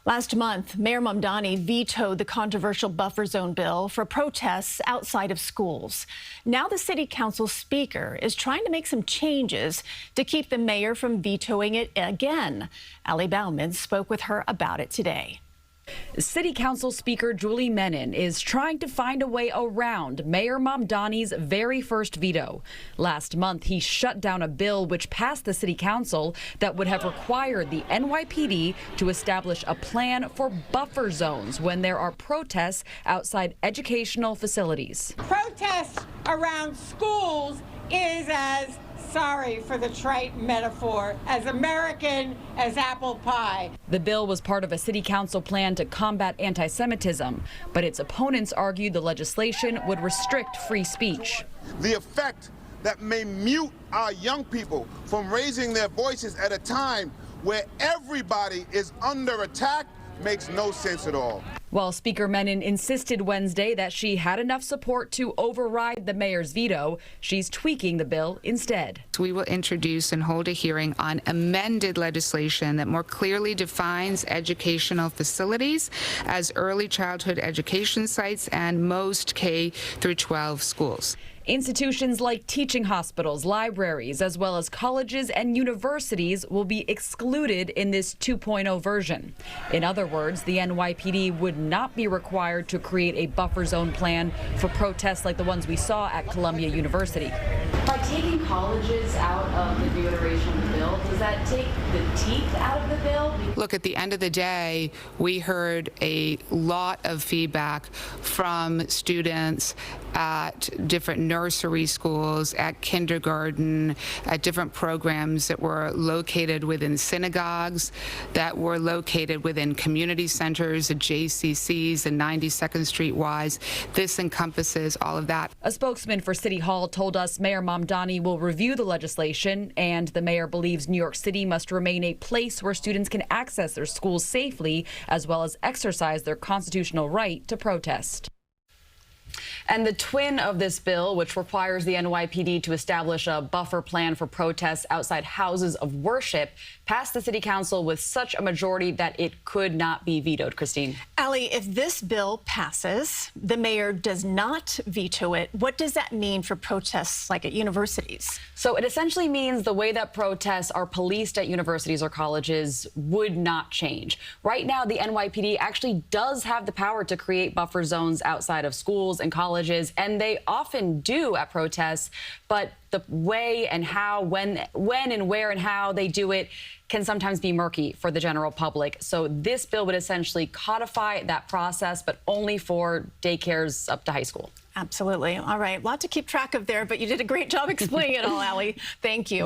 Last month, Mayor Mamdani vetoed the controversial buffer zone bill for protests outside of schools. Now the city council speaker is trying to make some changes to keep the mayor from vetoing it again. Bauman spoke with her about it today. City Council Speaker Speaker Menin is trying to find a way around Mayor Mamdani's very first veto. Last month, he shut down a bill which passed the City Council that would have required the NYPD to establish a plan for buffer zones when there are protests outside educational facilities. Protests around schools is as, sorry for the trite metaphor, as American as apple pie. The bill was part of a city council plan to combat anti-Semitism, but its opponents argued the legislation would restrict free speech. The effect that may mute our young people from raising their voices at a time where everybody is under attack makes no sense at all. While Speaker Menin insisted Wednesday that she had enough support to override the mayor's veto, she's tweaking the bill instead. We will introduce and hold a hearing on amended legislation that more clearly defines educational facilities as early childhood education sites and most K through 12 schools. Institutions like teaching hospitals, libraries, as well as colleges and universities will be excluded in this 2.0 version. In other words, the NYPD would not be required to create a buffer zone plan for protests like the ones we saw at Columbia University. By taking colleges out of the new iteration of the bill, does that take the teeth out of the bill? Look, at the end of the day, we heard a lot of feedback from students at different nursery schools, at kindergarten, at different programs that were located within synagogues, that were located within community centers, the JCCs, and 92nd Street Ys. This encompasses all of that. A spokesman for City Hall told us Mayor Mamdani will review the legislation, and the mayor believes New York City must remain a place where students can access their schools safely, as well as exercise their constitutional right to protest. And the twin of this bill, which requires the NYPD to establish a buffer plan for protests outside houses of worship, passed the city council with such a majority that it could not be vetoed. Christine. Allie, if this bill passes, the mayor does not veto it. What does that mean for protests like at universities? So it essentially means the way that protests are policed at universities or colleges would not change. Right now, the NYPD actually does have the power to create buffer zones outside of schools and colleges, and they often do at protests, but the way and how, when and where and how they do it can sometimes be murky for the general public. So this bill would essentially codify that process, but only for daycares up to high school. Absolutely. All right. A lot to keep track of there, but you did a great job explaining it all, Allie. Thank you.